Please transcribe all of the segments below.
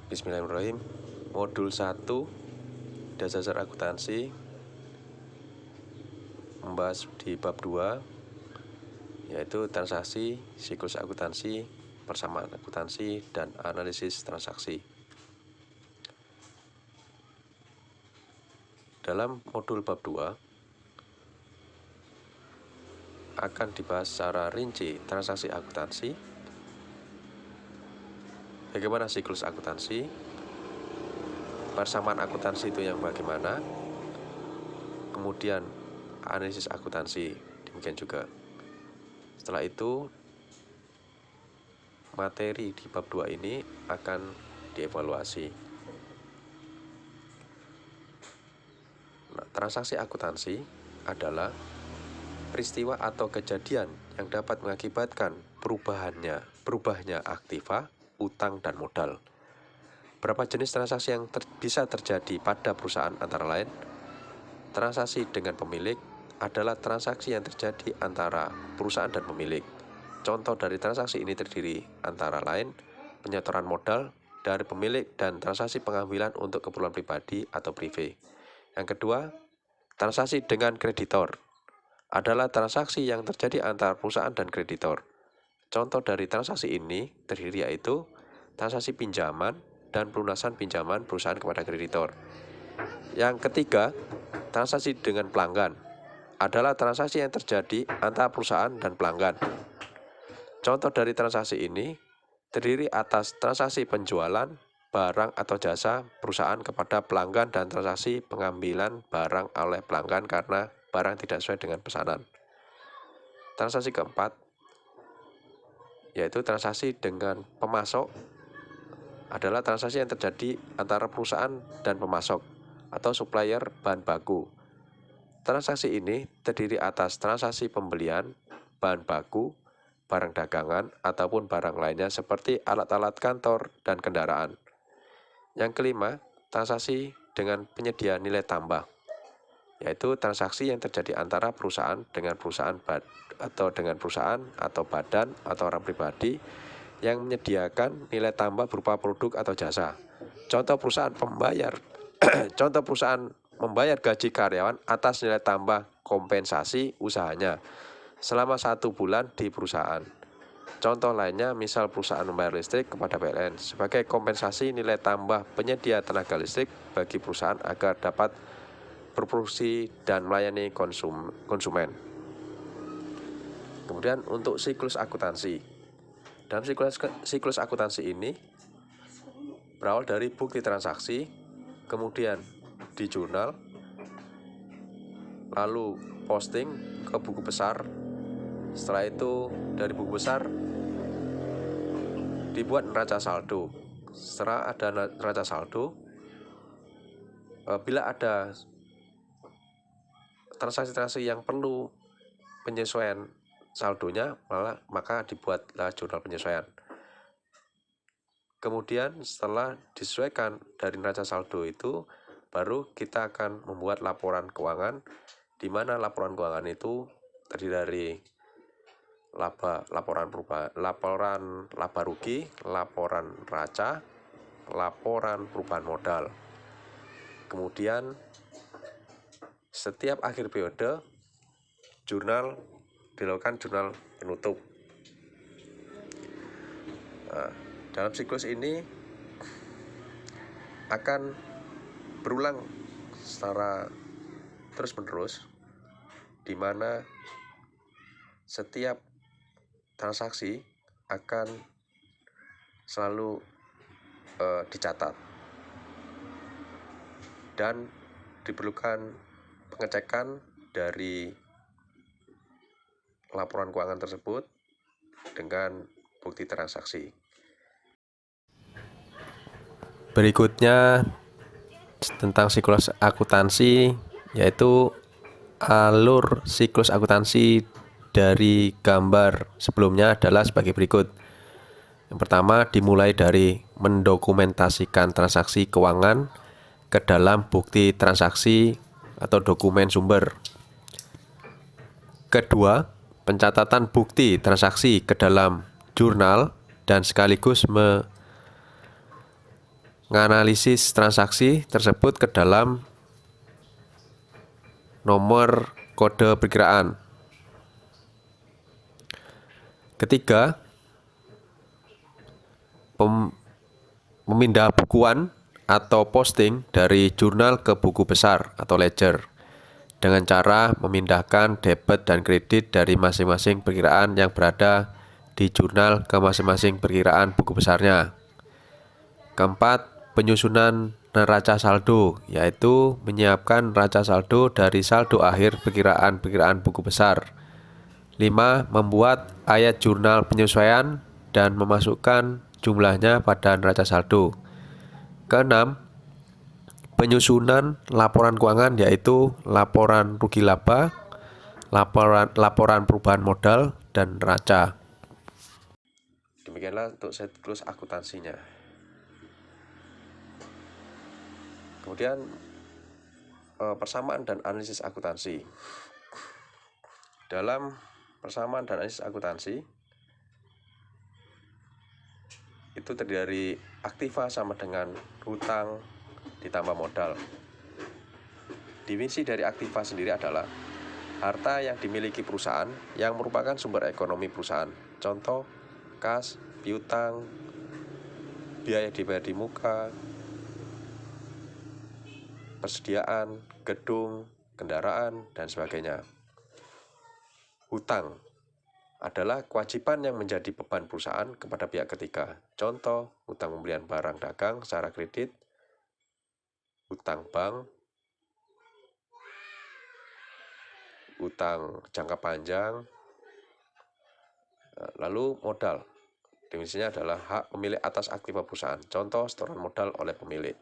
Bismillahirrahmanirrahim. Modul 1 dasar akuntansi membahas di bab 2 yaitu transaksi, siklus akuntansi, persamaan akuntansi, dan analisis transaksi. Dalam modul bab 2 akan dibahas secara rinci transaksi akuntansi, bagaimana siklus akuntansi, persamaan akuntansi itu yang bagaimana, kemudian analisis akuntansi demikian juga. Setelah itu materi di bab 2 ini akan dievaluasi. Nah, transaksi akuntansi adalah peristiwa atau kejadian yang dapat mengakibatkan berubahnya aktiva, utang, dan modal. Berapa jenis transaksi yang bisa terjadi pada perusahaan antara lain? Transaksi dengan pemilik adalah transaksi yang terjadi antara perusahaan dan pemilik. Contoh dari transaksi ini terdiri antara lain penyetoran modal dari pemilik dan transaksi pengambilan untuk keperluan pribadi atau privé. Yang kedua, transaksi dengan kreditor adalah transaksi yang terjadi antara perusahaan dan kreditor. Contoh dari transaksi ini terdiri yaitu transaksi pinjaman dan pelunasan pinjaman perusahaan kepada kreditor. Yang ketiga, transaksi dengan pelanggan adalah transaksi yang terjadi antara perusahaan dan pelanggan. Contoh dari transaksi ini terdiri atas transaksi penjualan barang atau jasa perusahaan kepada pelanggan dan transaksi pengambilan barang oleh pelanggan karena barang tidak sesuai dengan pesanan. Transaksi keempat yaitu transaksi dengan pemasok adalah transaksi yang terjadi antara perusahaan dan pemasok atau supplier bahan baku. Transaksi ini terdiri atas transaksi pembelian bahan baku, barang dagangan, ataupun barang lainnya seperti alat-alat kantor dan kendaraan. Yang kelima, transaksi dengan penyedia nilai tambah, yaitu transaksi yang terjadi antara perusahaan dengan perusahaan atau badan atau orang pribadi yang menyediakan nilai tambah berupa produk atau jasa. Contoh perusahaan membayar gaji karyawan atas nilai tambah kompensasi usahanya selama 1 bulan di perusahaan. Contoh lainnya, misal perusahaan membayar listrik kepada PLN sebagai kompensasi nilai tambah penyedia tenaga listrik bagi perusahaan agar dapat berproduksi dan melayani konsumen. Kemudian untuk siklus akuntansi. Dalam siklus akuntansi ini berawal dari bukti transaksi, kemudian di jurnal, lalu posting ke buku besar. Setelah itu dari buku besar dibuat neraca saldo. Setelah ada neraca saldo, bila ada transaksi-transaksi yang perlu penyesuaian saldonya, maka dibuatlah jurnal penyesuaian. Kemudian setelah disesuaikan dari neraca saldo itu, baru kita akan membuat laporan keuangan, di mana laporan keuangan itu terdiri dari laporan laba rugi, laporan neraca, laporan perubahan modal. Kemudian setiap akhir periode dilakukan jurnal penutup. Nah, dalam siklus ini akan berulang secara terus-menerus, di mana setiap transaksi akan selalu dicatat dan diperlukan pengecekan dari laporan keuangan tersebut dengan bukti transaksi. Berikutnya tentang siklus akuntansi, yaitu alur siklus akuntansi dari gambar sebelumnya adalah sebagai berikut. Yang pertama, dimulai dari mendokumentasikan transaksi keuangan ke dalam bukti transaksi atau dokumen sumber. Kedua, pencatatan bukti transaksi ke dalam jurnal dan sekaligus menganalisis transaksi tersebut ke dalam nomor kode perkiraan. Ketiga, memindah bukuan atau posting dari jurnal ke buku besar atau ledger dengan cara memindahkan debit dan kredit dari masing-masing perkiraan yang berada di jurnal ke masing-masing perkiraan buku besarnya. Keempat, penyusunan neraca saldo, yaitu menyiapkan neraca saldo dari saldo akhir perkiraan-perkiraan buku besar. 5. Membuat ayat jurnal penyesuaian dan memasukkan jumlahnya pada neraca saldo. Keenam, penyusunan laporan keuangan, yaitu laporan rugi laba, laporan perubahan modal, dan neraca. Demikianlah untuk siklus akuntansinya. Kemudian persamaan dan analisis akuntansi. Dalam persamaan dan analisis akuntansi itu terdiri dari aktiva sama dengan hutang ditambah modal. Definisi dari aktiva sendiri adalah harta yang dimiliki perusahaan yang merupakan sumber ekonomi perusahaan. Contoh, kas, piutang, biaya dibayar di muka, persediaan, gedung, kendaraan, dan sebagainya. Hutang adalah kewajiban yang menjadi beban perusahaan kepada pihak ketiga. Contoh, hutang pembelian barang dagang secara kredit, hutang bank, hutang jangka panjang. Lalu modal, definisinya adalah hak pemilik atas aktiva perusahaan. Contoh, setoran modal oleh pemilik.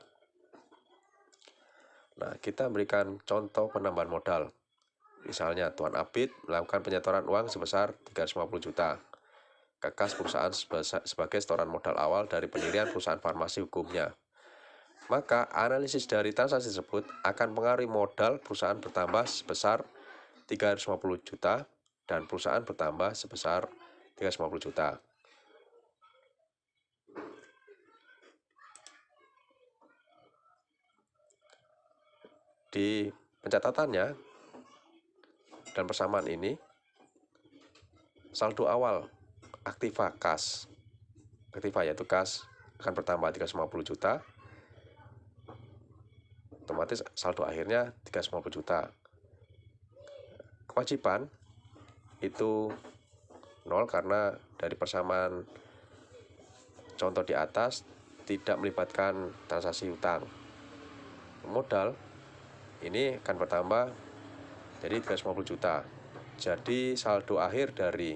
Nah, kita berikan contoh penambahan modal. Misalnya, Tuan Abid melakukan penyetoran uang sebesar 350 juta ke kas perusahaan sebagai setoran modal awal dari pendirian perusahaan farmasi hukumnya. Maka, analisis dari transaksi tersebut akan mengaruhi modal perusahaan bertambah sebesar 350 juta dan perusahaan bertambah sebesar 350 juta. Di pencatatannya dan persamaan ini, saldo awal aktiva kas, aktiva yaitu kas akan bertambah 350 juta, otomatis saldo akhirnya 350 juta. Kewajiban itu 0 karena dari persamaan contoh di atas tidak melibatkan transaksi hutang. Modal ini akan bertambah jadi 350 juta. Jadi saldo akhir dari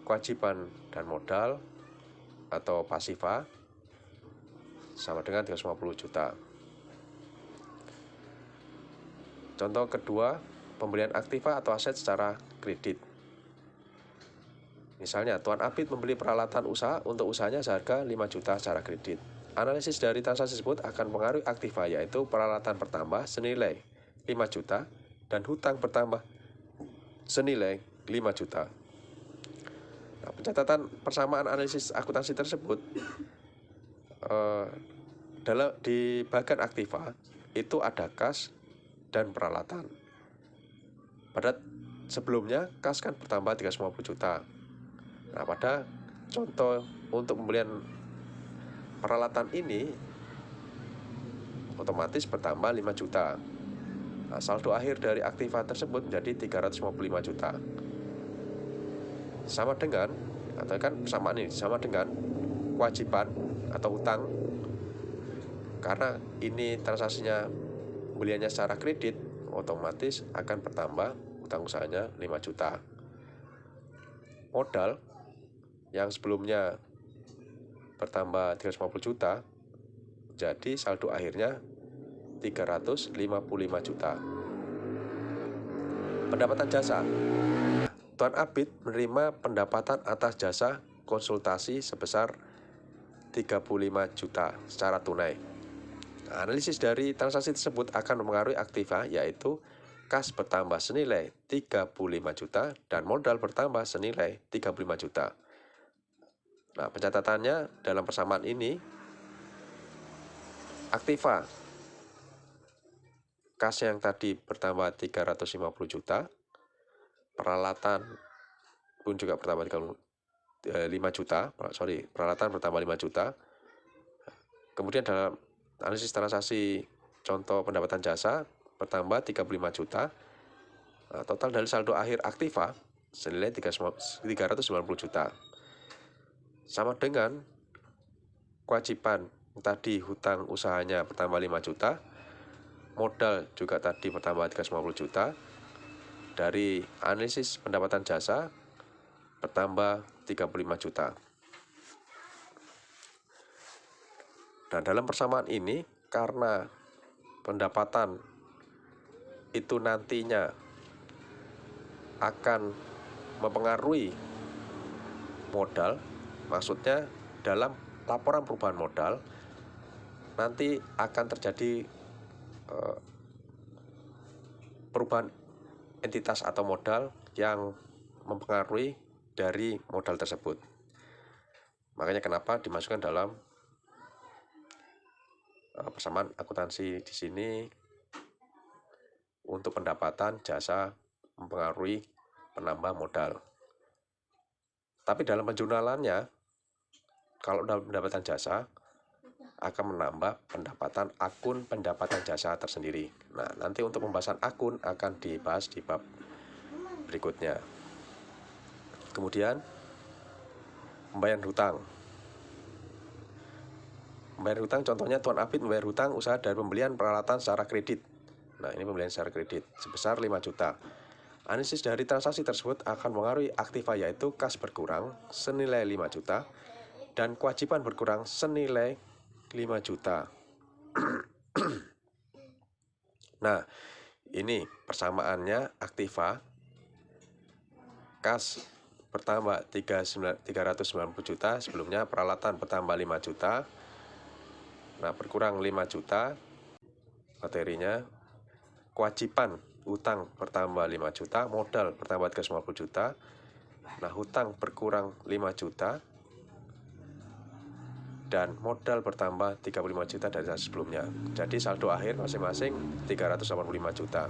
kewajiban dan modal atau pasiva sama dengan 350 juta. Contoh kedua, pembelian aktiva atau aset secara kredit. Misalnya, Tuan Abid membeli peralatan usaha untuk usahanya seharga 5 juta secara kredit. Analisis dari transaksi tersebut akan mengaruhi aktiva, yaitu peralatan bertambah senilai 5 juta dan hutang bertambah senilai 5 juta. Nah, pencatatan persamaan analisis akuntansi tersebut di bagian aktiva itu ada kas dan peralatan. Pada sebelumnya kas kan bertambah 350 juta. Nah, pada contoh untuk pembelian peralatan ini otomatis bertambah 5 juta. Nah, saldo akhir dari aktiva tersebut menjadi 355 juta. Sama dengan, atau kan persamaan ini sama dengan kewajiban atau hutang. Karena ini transaksinya pembeliannya secara kredit, otomatis akan bertambah hutang usahanya 5 juta. Modal yang sebelumnya bertambah 350 juta, jadi saldo akhirnya 355 juta. Pendapatan jasa. Tuan Abid menerima pendapatan atas jasa konsultasi sebesar 35 juta secara tunai. Analisis dari transaksi tersebut akan mempengaruhi aktiva, yaitu kas bertambah senilai 35 juta dan modal bertambah senilai 35 juta. Nah, pencatatannya dalam persamaan ini aktiva, kas yang tadi bertambah 350 juta, peralatan pun juga bertambah 5 juta, peralatan bertambah 5 juta. Kemudian dalam analisis transaksi contoh pendapatan jasa bertambah 35 juta. Nah, total dari saldo akhir aktiva senilai 390 juta. Sama dengan kewajiban tadi, hutang usahanya bertambah 5 juta, modal juga tadi bertambah 350 juta. Dari analisis pendapatan jasa bertambah 35 juta. Dan dalam persamaan ini, karena pendapatan itu nantinya akan mempengaruhi modal, maksudnya dalam laporan perubahan modal nanti akan terjadi perubahan entitas atau modal yang mempengaruhi dari modal tersebut. Makanya kenapa dimasukkan dalam persamaan akuntansi di sini untuk pendapatan jasa mempengaruhi penambah modal. Tapi dalam penjurnalannya, kalau dalam pendapatan jasa akan menambah pendapatan akun pendapatan jasa tersendiri. Nah, nanti untuk pembahasan akun akan dibahas di bab berikutnya. Kemudian pembayaran hutang. Membayar hutang contohnya Tuan Abid membayar hutang usaha dari pembelian peralatan secara kredit. Nah, ini pembelian secara kredit sebesar 5 juta. Analisis dari transaksi tersebut akan mengaruhi aktiva, yaitu kas berkurang senilai 5 juta dan kewajiban berkurang senilai 5 juta. Nah, ini persamaannya aktiva, kas bertambah 390 juta, sebelumnya peralatan bertambah 5 juta. Nah, berkurang 5 juta materinya, kewajiban hutang bertambah 5 juta, modal bertambah 350 juta. Nah, hutang berkurang 5 juta dan modal bertambah 35 juta dari sebelumnya. Jadi saldo akhir masing-masing 385 juta.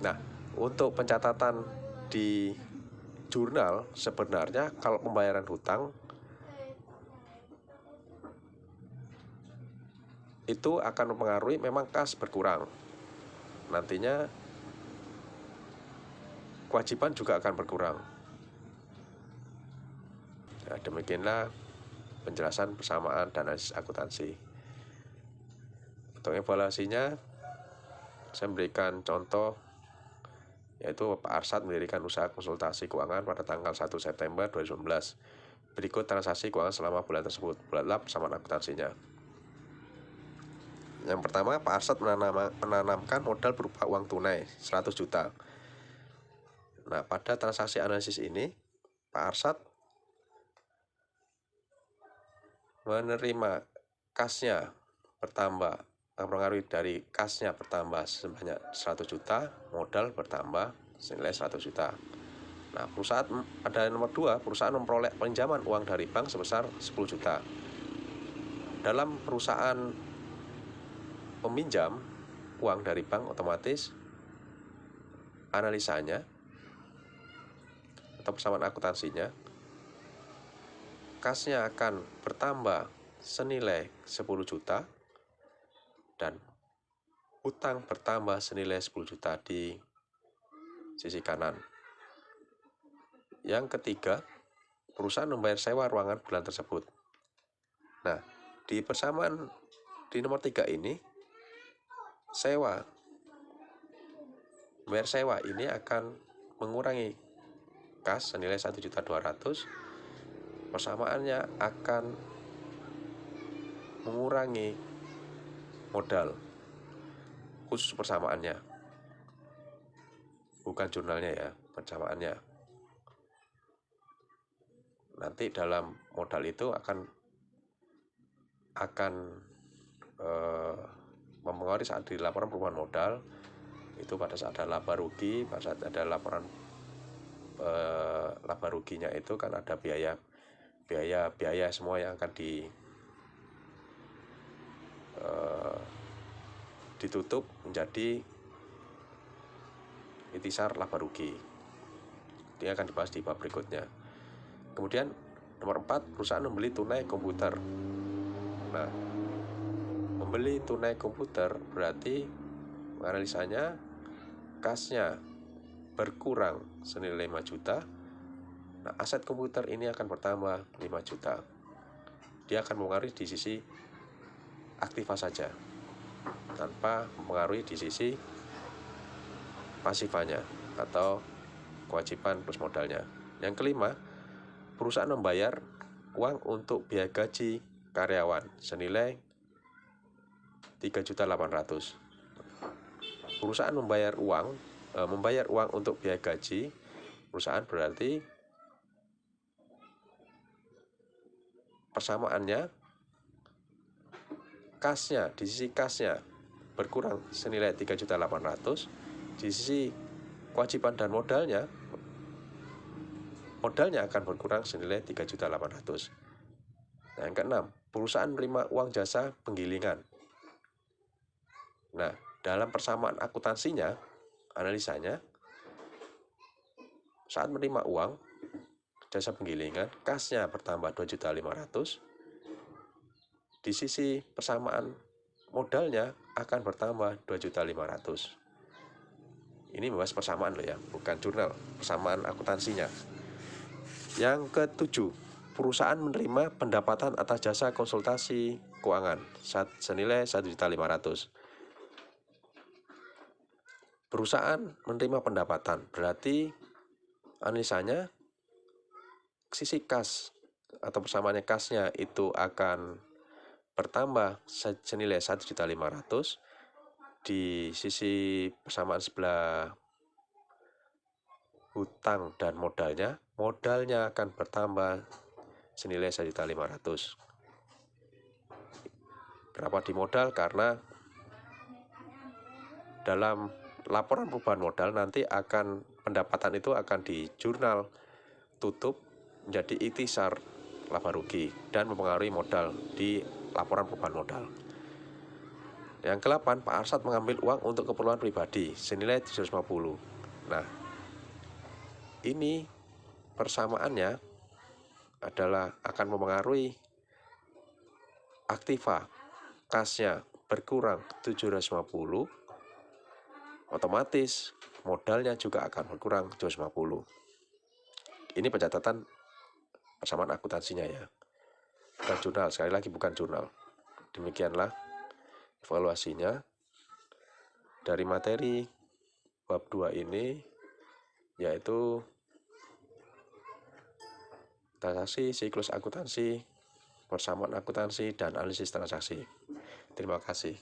Nah, untuk pencatatan di jurnal sebenarnya kalau pembayaran hutang itu akan mempengaruhi, memang kas berkurang. Nantinya kewajiban juga akan berkurang. Nah, demikianlah penjelasan persamaan dan analisis akuntansi. Untuk evaluasinya, saya memberikan contoh, yaitu Pak Arsad mendirikan usaha konsultasi keuangan pada tanggal 1 September 2019. Berikut transaksi keuangan selama bulan tersebut. Bulatlah persamaan akuntansinya. Yang pertama, Pak Arsad menanamkan modal berupa uang tunai 100 juta. Nah, pada transaksi analisis ini, Pak Arsad menerima kasnya bertambah, mempengaruhi dari kasnya bertambah sebanyak 100 juta, modal bertambah senilai 100 juta. Nah, perusahaan ada nomor 2, perusahaan memperoleh pinjaman uang dari bank sebesar 10 juta. Dalam perusahaan peminjam uang dari bank, otomatis analisanya atau persamaan akuntansinya, kasnya akan bertambah senilai 10 juta dan hutang bertambah senilai 10 juta di sisi kanan. Yang ketiga, perusahaan membayar sewa ruangan bulan tersebut. Nah, di persamaan di nomor 3 ini, bayar sewa ini akan mengurangi kas senilai 1.200.000. Persamaannya akan mengurangi modal. Khusus persamaannya, bukan jurnalnya ya, persamaannya. Nanti dalam modal itu akan mempengaruhi saat di laporan perubahan modal itu, pada saat ada laba rugi, pada saat ada laporan laba ruginya itu kan ada biaya semua yang akan ditutup menjadi ikhtisar laba rugi. Ini akan dibahas di bab berikutnya. Kemudian nomor 4, perusahaan membeli tunai komputer. Nah, membeli tunai komputer berarti menganalisanya kasnya berkurang senilai 5 juta. Nah, aset komputer ini akan bertambah 5 juta. Dia akan mempengaruhi di sisi aktiva saja, tanpa mempengaruhi di sisi pasifanya atau kewajiban plus modalnya. Yang kelima, perusahaan membayar uang untuk biaya gaji karyawan senilai 3.800.000. Perusahaan membayar uang untuk biaya gaji perusahaan berarti persamaannya kasnya, di sisi kasnya berkurang senilai 3.800.000, di sisi kewajiban dan modalnya akan berkurang senilai 3.800.000. Nah, yang keenam, perusahaan menerima uang jasa penggilingan. Nah, dalam persamaan akuntansinya, analisanya, saat menerima uang jasa penggilingan, kasnya bertambah 2.500.000, di sisi persamaan modalnya akan bertambah 2.500.000. Ini membahas persamaan loh ya, bukan jurnal, persamaan akuntansinya. Yang ketujuh, perusahaan menerima pendapatan atas jasa konsultasi keuangan senilai 1.500.000. Perusahaan menerima pendapatan berarti analisanya sisi kas atau persamaannya kasnya itu akan bertambah senilai 1.500.000. Di sisi persamaan sebelah hutang dan modalnya akan bertambah senilai 1.500.000. Kenapa di modal? Karena dalam laporan perubahan modal nanti akan pendapatan itu akan di jurnal tutup menjadi ikhtisar laba rugi dan mempengaruhi modal di laporan perubahan modal. Yang ke-8, Pak Arsad mengambil uang untuk keperluan pribadi senilai 750. Nah, ini persamaannya adalah akan mempengaruhi aktiva, kasnya berkurang 750, otomatis modalnya juga akan berkurang 750. Ini pencatatan persamaan akuntansinya ya, bukan jurnal, sekali lagi bukan jurnal. Demikianlah evaluasinya dari materi bab 2 ini, yaitu transaksi, siklus akuntansi, persamaan akuntansi, dan analisis transaksi. Terima kasih.